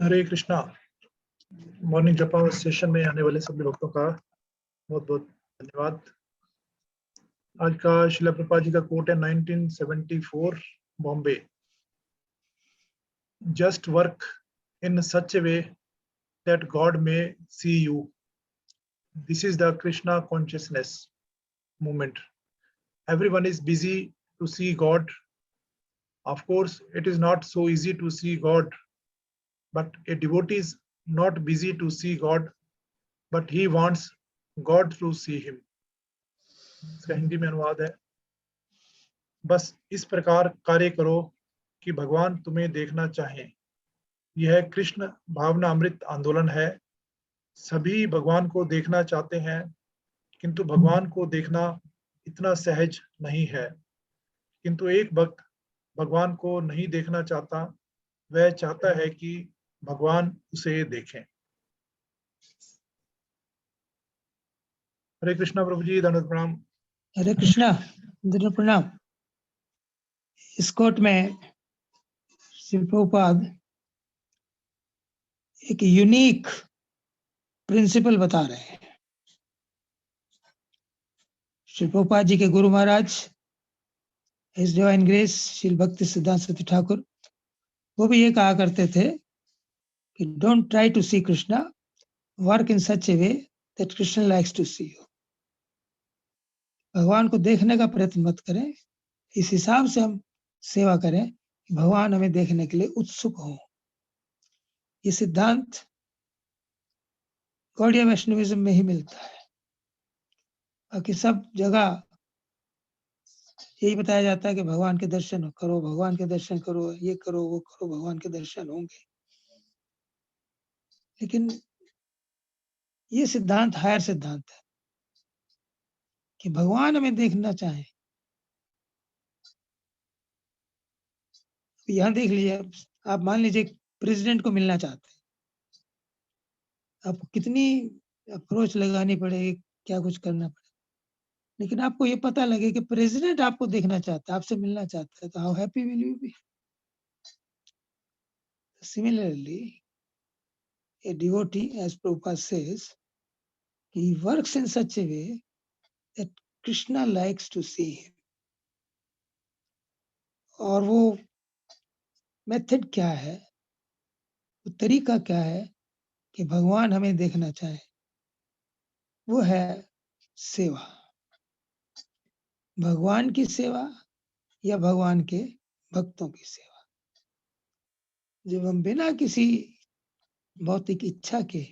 हरे Krishna. Morning जपा session में आने वाले सभी भक्तों का बहुत बहुत धन्यवाद। आज का शिला प्रभुपाद जी का कोट है 1974 Bombay. Just work in such a way that God may see you. This is the Krishna consciousness movement. Everyone is busy to see God. Of course, it is not so easy to see God, but a devotee is not busy to see God, but he wants God to see him. इसका हिंदी में अनुवाद है, बस इस प्रकार कार्य करो कि भगवान तुम्हें देखना चाहें। यह कृष्ण भावना अमृत आंदोलन है। सभी भगवान को देखना चाहते हैं, किंतु भगवान को देखना इतना सहज नहीं है। किंतु एक भक्त भगवान को नहीं देखना चाहता, वह चाहता है कि भगवान उसे देखें। हरे कृष्णा प्रभु जी, धन्यवाद प्रणाम। हरे कृष्णा, धन्यवाद प्रणाम। इस कोट में श्री प्रभुपाद एक यूनिक प्रिंसिपल बता रहे हैं। श्री प्रभुपाद जी के Guru Maharaj his divine grace Srila भक्ति सिद्धांत सरस्वती ठाकुर, वो भी ये कहा करते थे कि don't try to see Krishna, work in such a way that Krishna likes to see you. भगवान को देखने का प्रयत्न मत करें, इस हिसाब से हम सेवा करें कि भगवान हमें देखने के लिए उत्सुक हो। ये सिद्धांत गौड़िया वैष्णविज्म में ही मिलता है। बाकी सब जगह यही बताया जाता है कि भगवान के दर्शन करो, भगवान के दर्शन करो, ये करो वो करो, भगवान के दर्शन होंगे। लेकिन ये सिद्धांत हायर सिद्धांत है कि भगवान हमें देखना चाहे। यहाँ देख लीजिए, आप मान लीजिए प्रेसिडेंट को मिलना चाहते हैं, आपको कितनी अप्रोच लगानी पड़ेगी, क्या कुछ करना पड़ेगा, लेकिन आपको ये पता लगे कि प्रेसिडेंट आपको देखना चाहता है, आपसे मिलना चाहता है, तो how happy will you be. Similarly, a devotee, as Prabhupada says, he works in such a way that Krishna likes to see him. और वो मेथड क्या है, वो तरीका क्या है कि भगवान हमें देखना चाहे, वो है सेवा। भगवान की सेवा या भगवान के भक्तों की सेवा। जब हम बिना किसी भौतिक इच्छा के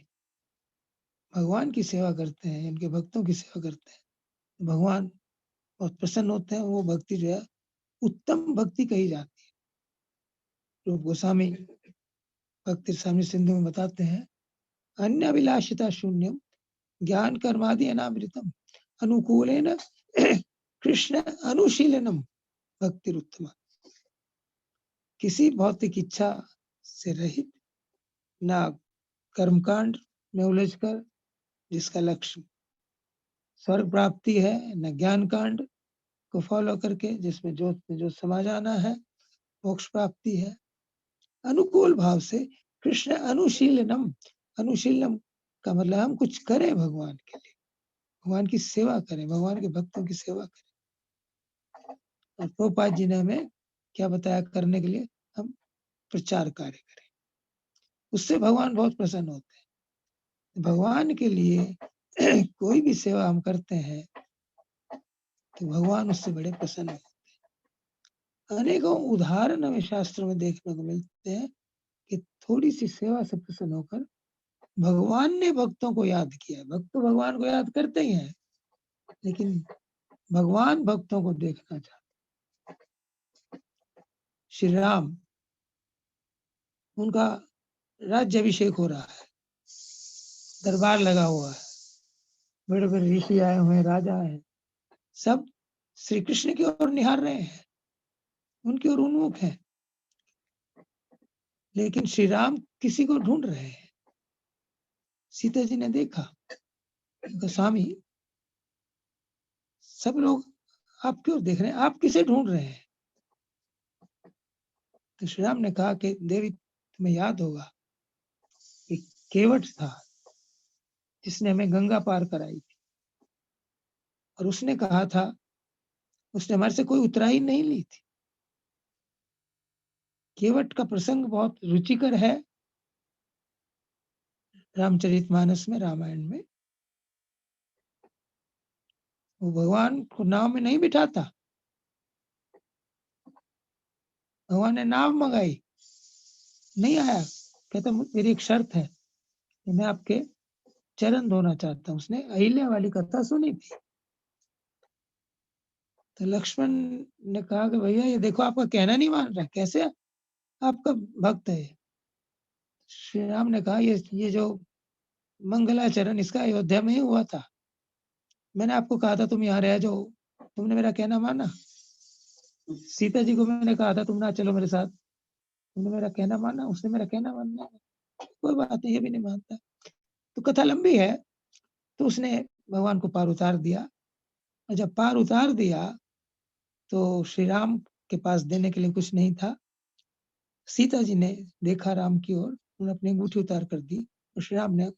भगवान की सेवा करते हैं, उनके भक्तों की सेवा करते हैं, तो भगवान बहुत प्रसन्न होते हैं। वो भक्ति जो है उत्तम भक्ति कही जाती है। रूप गोस्वामी भक्ति स्वामी सिंधु में बताते हैं, अन्य अभिलाषिता शून्यम ज्ञान कर्मादि अनामृतम अनुकूलेन कृष्ण अनुशीलनम भक्ति उत्तम। किसी भौतिक इच्छा से रहित, ना कर्मकांड में उलझकर जिसका लक्ष्य स्वर्ग प्राप्ति है, न ज्ञान कांड को फॉलो करके जिसमें जो समा जाना है, मोक्ष प्राप्ति है। अनुकूल भाव से कृष्ण अनुशीलनम, अनुशीलनम का मतलब हम कुछ करें भगवान के लिए, भगवान की सेवा करें, भगवान के भक्तों की सेवा करें। और प्रभुपाद जी ने हमें क्या बताया करने के लिए, हम प्रचार कार्य करें, उससे भगवान बहुत प्रसन्न होते हैं। भगवान के लिए कोई भी सेवा हम करते हैं तो भगवान उससे बड़े प्रसन्न होते हैं। अनेकों उदाहरण हमें शास्त्रों में देखने को मिलते हैं कि थोड़ी सी सेवा से प्रसन्न होकर भगवान ने भक्तों को याद किया। भक्त तो भगवान को याद करते ही हैं, लेकिन भगवान भक्तों को देखना चाहते। श्री राम, उनका राज्याभिषेक हो रहा है, दरबार लगा हुआ है, बड़े बड़े ऋषि आए हुए हैं, राजा हैं, सब श्री कृष्ण की ओर निहार रहे हैं, उनकी ओर उन्मुख हैं। लेकिन श्री राम किसी को ढूंढ रहे हैं। सीता जी ने देखा, स्वामी सब लोग आपकी ओर देख रहे हैं, आप किसे ढूंढ रहे हैं? तो श्री राम ने कहा कि देवी तुम्हें याद होगा केवट था जिसने हमें गंगा पार कराई थी, और उसने कहा था, उसने हमारे से कोई उतराई नहीं ली थी। केवट का प्रसंग बहुत रुचिकर है रामचरितमानस में, रामायण में। वो भगवान को नाव में नहीं बिठाता, भगवान ने नाव मंगाई, नहीं आया, कहता मेरी एक शर्त है कि मैं आपके चरण धोना चाहता हूँ। उसने अहिल्या वाली कथा सुनी थी। तो लक्ष्मण ने कहा कि भैया ये देखो आपका कहना नहीं मान रहा, कैसे आपका भक्त है। श्री राम ने कहा ये जो मंगलाचरण इसका अयोध्या में ही हुआ था। मैंने आपको कहा था तुम यहाँ रह जाओ, तुमने मेरा कहना माना। सीता जी को मैंने कहा था तुम ना चलो मेरे साथ, तुमने मेरा कहना माना। उसने मेरा कहना मानना, कोई बात नहीं, ये भी नहीं मानता। तो कथा लंबी है। तो उसने भगवान को पार उतार दिया, और जब पार उतार दिया तो श्री राम के पास देने के लिए कुछ नहीं था। सीता जी ने देखा राम की ओर, उन्होंने अपनी अंगूठी उतार कर दी, और श्री राम ने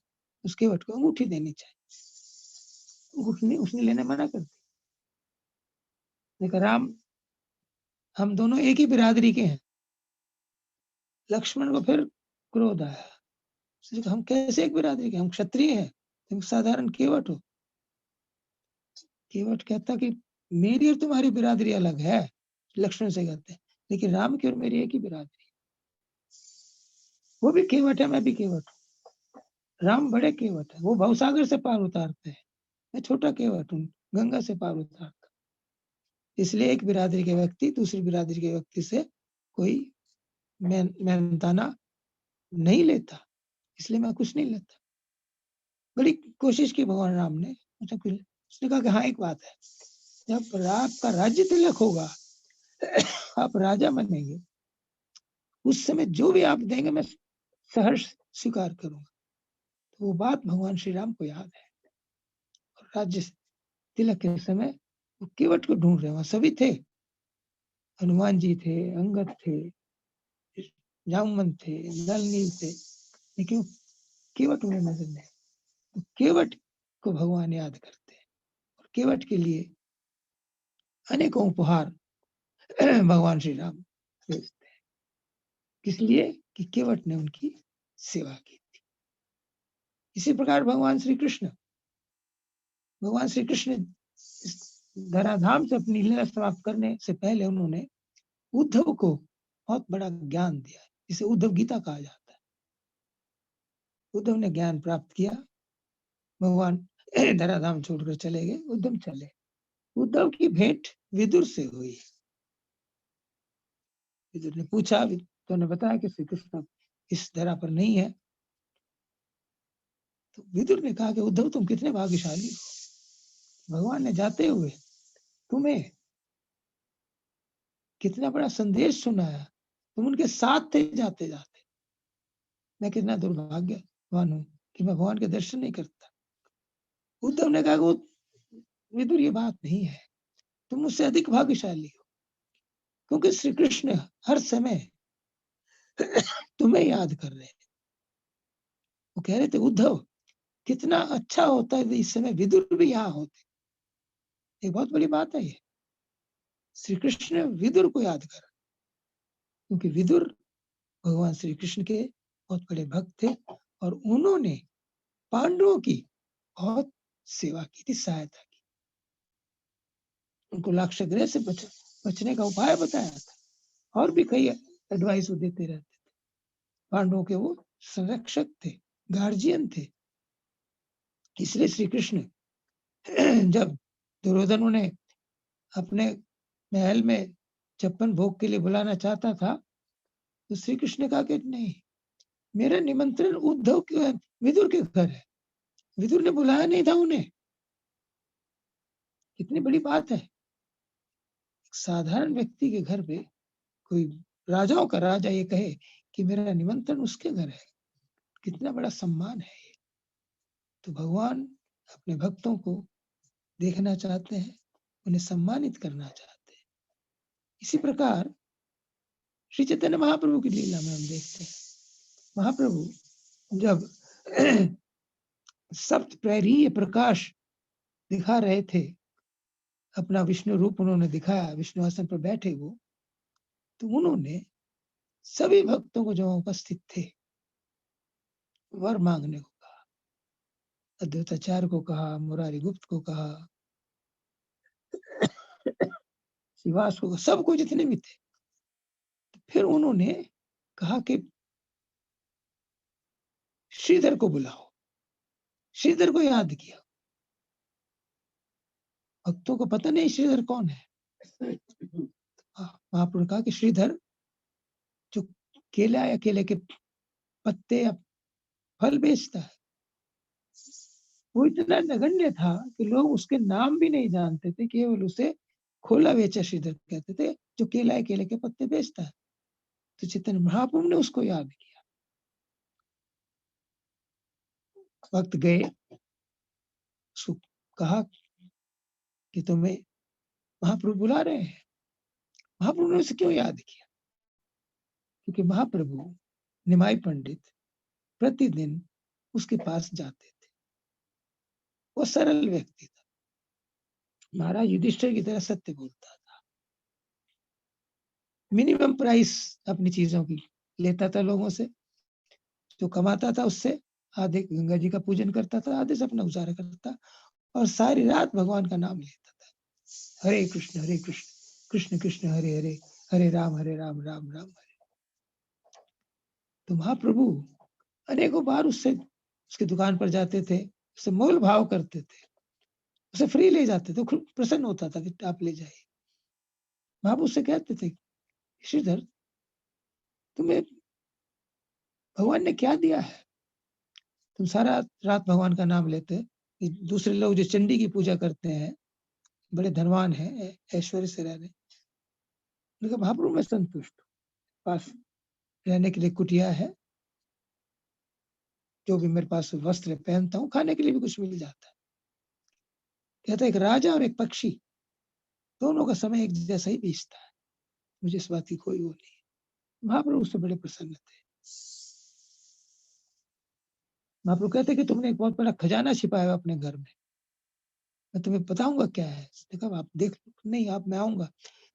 उस केवट को अंगूठी देनी चाहिए, अंगूठी उसने लेने मना कर दी। देखा राम, हम दोनों एक ही बिरादरी के हैं। लक्ष्मण को फिर क्रोध आया, उसने कहा हम कैसे एक बिरादरी के, हम क्षत्रिय हैं, तुम साधारण केवट हो। केवट कहता कि मेरी और तुम्हारी बिरादरी अलग है, लक्ष्मण से कहते हैं, लेकिन राम की और मेरी एक ही बिरादरी। वो भी केवट है, मैं भी केवट हूँ। राम बड़े केवट है, वो भवसागर से पार उतारते हैं, मैं छोटा केवट हूँ, गंगा से पार उतारता। इसलिए एक बिरादरी के व्यक्ति दूसरी बिरादरी के व्यक्ति से कोई मेहनताना नहीं लेता, इसलिए मैं कुछ नहीं लेता। बड़ी कोशिश की भगवान राम ने, उसने कहा कि हाँ एक बात है, जब आपका राज्य तिलक होगा, आप राजा बनेंगे, उस समय जो भी आप देंगे मैं सहर्ष स्वीकार करूंगा। तो वो बात भगवान श्री राम को याद है, और राज्य तिलक के समय वो केवट को ढूंढ रहे, वहां सभी थे, हनुमान जी थे, अंगद थे, जामवंत थे, नल नील थे, लेकिन केवट उन्हें नजर नहीं। तो केवट को भगवान याद करते हैं, और केवट के लिए अनेकों उपहार भगवान श्री राम भेजते हैं, किस लिए कि केवट ने उनकी सेवा की थी। इसी प्रकार भगवान श्री कृष्ण इस धराधाम से अपनी लीला समाप्त करने से पहले उन्होंने उद्धव को बहुत बड़ा ज्ञान दिया, जिसे उद्धव गीता कहा जाता है। उद्धव ने ज्ञान प्राप्त किया, भगवान धराधाम छोड़कर चले गए, उद्धव चले। उद्धव की भेंट विदुर से हुई। विदुर ने पूछा, तो ने बताया कि श्री कृष्ण इस धरा पर नहीं है। तो विदुर ने कहा कि उद्धव तुम कितने भाग्यशाली हो, भगवान ने जाते हुए तुम्हें कितना बड़ा संदेश सुनाया, तुम उनके साथ थे जाते जाते। मैं कितना दुर्भाग्यवान हूं कि मैं भगवान के दर्शन नहीं करता। उद्धव ने कहा विदुर ये बात नहीं है, तुम मुझसे अधिक भाग्यशाली हो, क्योंकि श्री कृष्ण हर समय तुम्हें याद कर रहे हैं। वो कह रहे थे उद्धव कितना अच्छा होता है इस समय विदुर भी यहाँ होते। एक बहुत बड़ी बात है ये, श्री कृष्ण विदुर को याद कर, क्योंकि विदुर भगवान श्री कृष्ण के बहुत बड़े भक्त थे, और उन्होंने पांडवों की बहुत सेवा की थी, सहायता की, उनको लाक्षागृह से बचने का उपाय बताया था, और भी कई एडवाइस वो देते रहते थे। पांडवों के वो संरक्षक थे, गार्जियन थे। इसलिए श्री कृष्ण जब दुर्योधन उन्हें अपने महल में 56 भोग के लिए बुलाना चाहता था, तो श्री कृष्ण ने कहा कि नहीं, मेरा निमंत्रण उद्धव के विदुर के घर है, विदुर ने बुलाया नहीं था उन्हें। कितनी बड़ी बात है, एक साधारण व्यक्ति के घर पे कोई राजाओं का राजा ये कहे कि मेरा निमंत्रण उसके घर है, कितना बड़ा सम्मान है ये। तो भगवान अपने भक्तों को देखना चाहते हैं, उन्हें सम्मानित करना चाहते हैं। इसी प्रकार श्री चैतन्य महाप्रभु की लीला में हम देखते हैं, महाप्रभु जब सप्त प्रहरी प्रकाश दिखा रहे थे, अपना विष्णु रूप उन्होंने दिखाया, विष्णु आसन पर बैठे वो, तो उन्होंने सभी भक्तों को जो उपस्थित थे वर मांगने को कहा, अद्वैताचार्य को कहा, मुरारी गुप्त को कहा, श्रीवास को, सबको जितने भी थे। फिर उन्होंने कहा कि श्रीधर को बुलाओ, श्रीधर को याद किया। भक्तों को पता नहीं श्रीधर कौन है। महाप्रभु ने कहा कि श्रीधर जो केला या केले के पत्ते या फल बेचता है, वो इतना नगण्य था कि लोग उसके नाम भी नहीं जानते थे, केवल उसे खोला बेचा श्रीधर कहते थे, जो केला या केले के पत्ते बेचता है। तो चैतन्य महाप्रभु ने उसको याद किया। वक्त गए, उसको कहा कि तुम्हें महाप्रभु बुला रहे हैं। महाप्रभु ने उसे क्यों याद किया? क्योंकि महाप्रभु निमाई पंडित प्रतिदिन उसके पास जाते थे। वो सरल व्यक्ति था, महाराज युधिष्ठिर की तरह सत्य बोलता था, मिनिमम प्राइस अपनी चीजों की लेता था लोगों से, जो कमाता था उससे आधे गंगा जी का पूजन करता था, आधे से अपना गुजारा करता, और सारी रात भगवान का नाम लेता था, हरे कृष्ण कृष्ण कृष्ण हरे हरे, हरे राम राम राम हरे। तो महाप्रभु अनेकों बार उससे उसकी दुकान पर जाते थे, उससे मोल भाव करते थे, उसे फ्री ले जाते थे, खूब प्रसन्न होता था कि आप ले जाइए। महाप्रभु उससे कहते थे, श्रीधर तुम्हें भगवान ने क्या दिया है? तुम सारा रात भगवान का नाम लेते। दूसरे लोग जो चंडी की पूजा करते हैं, बड़े धनवान हैं, ऐश्वर्य से रहने, उनका महाप्रभु में संतुष्ट हूँ, पास रहने के लिए कुटिया है, जो भी मेरे पास वस्त्र पहनता हूँ, खाने के लिए भी कुछ मिल जाता है। कहता है एक राजा और एक पक्षी दोनों का समय एक जैसा ही बीतता है, मुझे इस बात की कोई वो नहीं। महाप्रभु उससे बड़े प्रसन्न थे। महाप्रभु कहते कि तुमने एक बहुत बड़ा खजाना छिपाया अपने घर में, मैं तुम्हें बताऊंगा क्या है। देखा आप देख, नहीं आप, मैं आऊंगा।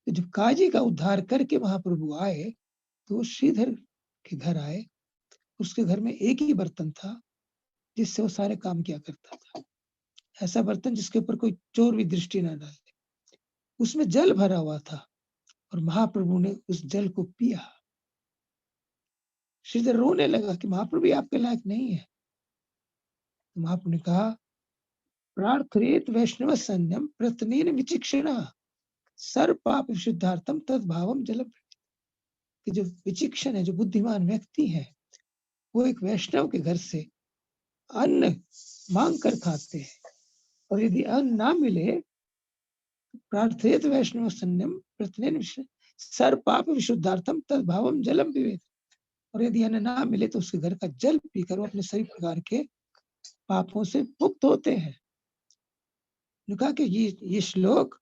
तो जब काजी का उद्धार करके महाप्रभु आए, तो वो श्रीधर के घर आए। उसके घर में एक ही बर्तन था जिससे वो सारे काम किया करता था, ऐसा बर्तन जिसके ऊपर कोई चोर भी दृष्टि न डाले। उसमें जल भरा हुआ था और महाप्रभु ने उस जल को पिया। श्रीधर रोने लगा कि महाप्रभु आपके लायक नहीं है। तो महाप्रभु ने कहा, प्रार्थयेत वैष्णव संयम प्रतनेन विचिक्षणा सर्व पाप विशुद्धार्थम तद भावम जलम। कि जो विचिक्षण है, जो बुद्धिमान व्यक्ति है, वो एक वैष्णव के घर से अन्न मांग कर खाते हैं, और यदि अन्न ना मिले, प्रार्थयेत वैष्णव संयम प्रतिदिन सर्व पाप विशुद्धार्थम तद भावम जलम पिबेत। और यदि अन्न ना मिले तो उसके घर का जल पीकर वो अपने सभी प्रकार के पापों से मुक्त होते हैं। कहा कि ये श्लोक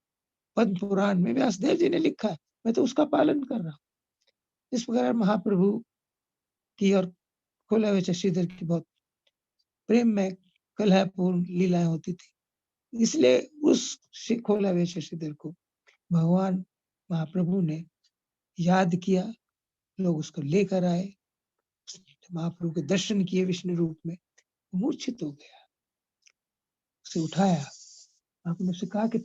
पद्म पुराण में व्यासदेव जी ने लिखा है, मैं तो उसका पालन कर रहा हूँ। इस प्रकार महाप्रभु की और खोला हुए श्रीधर की बहुत प्रेम में कलहपूर्ण लीलाएं होती थी, इसलिए उस खोला हुए श्रीधर को भगवान महाप्रभु ने याद किया। लोग उसको लेकर आए, महाप्रभु के दर्शन किए विष्णु रूप में, मूर्छित हो गया। उसे उठाया, आपने उससे कहा कि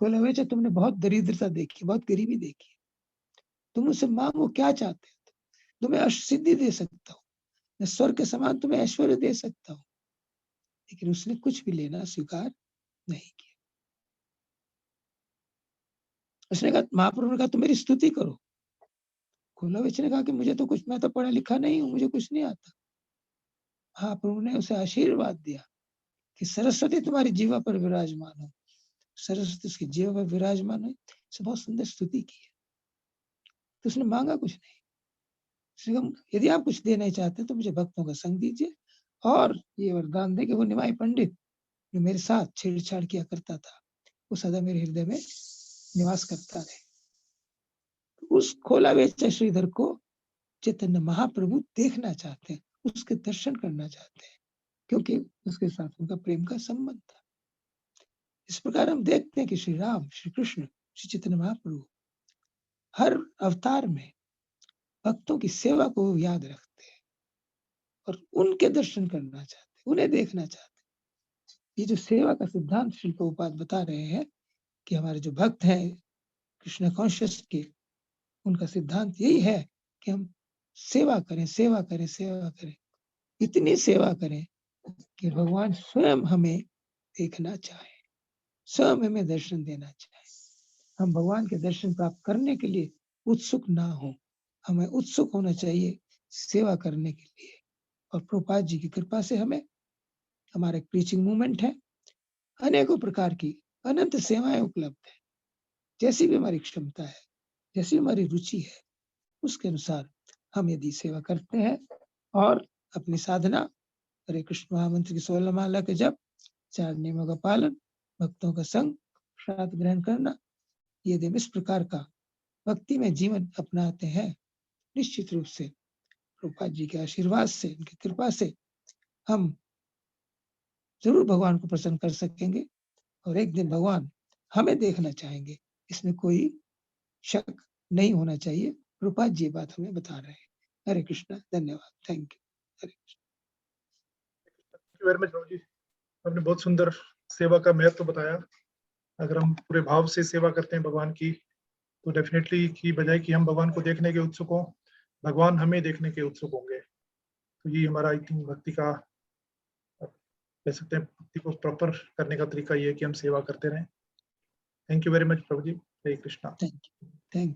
कोलावेचा तुमने बहुत दरिद्रता देखी, बहुत गरीबी देखी, तुम उससे मांगो क्या चाहते हो, तुम्हें अष्ट सिद्धि दे सकता हूँ, मैं स्वर्ग के समान तुम्हें ऐश्वर्य दे सकता हूँ। लेकिन उसने कुछ भी लेना स्वीकार नहीं किया। उसने कहा, महाप्रभु ने कहा तुम मेरी स्तुति करो। कोलावेच ने कहा कि मुझे तो कुछ, मैं तो पढ़ा लिखा नहीं हूँ, मुझे कुछ नहीं आता। महाप्रभु ने उसे आशीर्वाद दिया कि सरस्वती तुम्हारी जीवा पर विराजमान हो। सरस्वती उसकी जीवा पर विराजमान है, उसे बहुत सुंदर स्तुति की है। तो उसने मांगा कुछ नहीं। यदि आप कुछ देना चाहते हैं तो मुझे भक्तों का संग दीजिए, और ये वरदान दे कि वो निमाई पंडित जो मेरे साथ छेड़छाड़ किया करता था, वो सदा मेरे हृदय में निवास करता रहे। उस खोला बेचा श्रीधर को चैतन्य महाप्रभु देखना चाहते हैं, उसके दर्शन करना चाहते हैं। क्योंकि उसके साथ उनका प्रेम का संबंध था। इस प्रकार हम देखते हैं कि श्री राम, श्री कृष्ण, श्री चैतन्य महाप्रभु हर अवतार में भक्तों की सेवा को याद रखते हैं और उनके दर्शन करना चाहते हैं, उन्हें देखना चाहते हैं। ये जो सेवा का सिद्धांत श्री प्रभुपाद बता रहे हैं कि हमारे जो भक्त हैं कृष्ण कॉन्शियस के, उनका सिद्धांत यही है कि हम सेवा करें, सेवा करें, सेवा करें, इतनी सेवा करें कि भगवान स्वयं हमें देखना चाहे, स्वयं हमें दर्शन देना चाहे। हम भगवान के दर्शन प्राप्त करने के लिए उत्सुक ना हो, हमें उत्सुक होना चाहिए सेवा करने के लिए। और प्रभुपाद जी की कृपा से हमें, हमारा एक प्रीचिंग मूवमेंट है, अनेकों प्रकार की अनंत सेवाएं उपलब्ध है। जैसी भी हमारी क्षमता है, जैसी हमारी रुचि है, उसके अनुसार हम यदि सेवा करते हैं और अपनी साधना, हरे कृष्ण महामंत्र की 16 माला के जप, 4 नियमों का पालन, भक्तों का संग, प्रसाद ग्रहण करना, यदि हम इस प्रकार का भक्ति में जीवन अपनाते हैं, निश्चित रूप से प्रभुपाद जी के आशीर्वाद से, उनकी कृपा से हम जरूर भगवान को प्रसन्न कर सकेंगे और एक दिन भगवान हमें देखना चाहेंगे। इसमें कोई शक नहीं होना चाहिए। प्रभुपाद जी ये बात हमें बता रहे हैं। हरे कृष्णा, धन्यवाद, thank you. Hare Krishna. Thank you very much प्रभु जी, आपने बहुत सुंदर सेवा का महत्व बताया। अगर हम पूरे भाव से सेवा करते हैं भगवान की, तो डेफिनेटली की बजाय कि हम भगवान को देखने के उत्सुक हों, भगवान हमें देखने के उत्सुक होंगे। तो ये हमारा आई थिंक भक्ति का, कह सकते हैं भक्ति को प्रॉपर करने का तरीका ये है कि हम सेवा करते रहें। थैंक यू वेरी मच प्रभु ji. Hare Krishna. Thank you, thank you.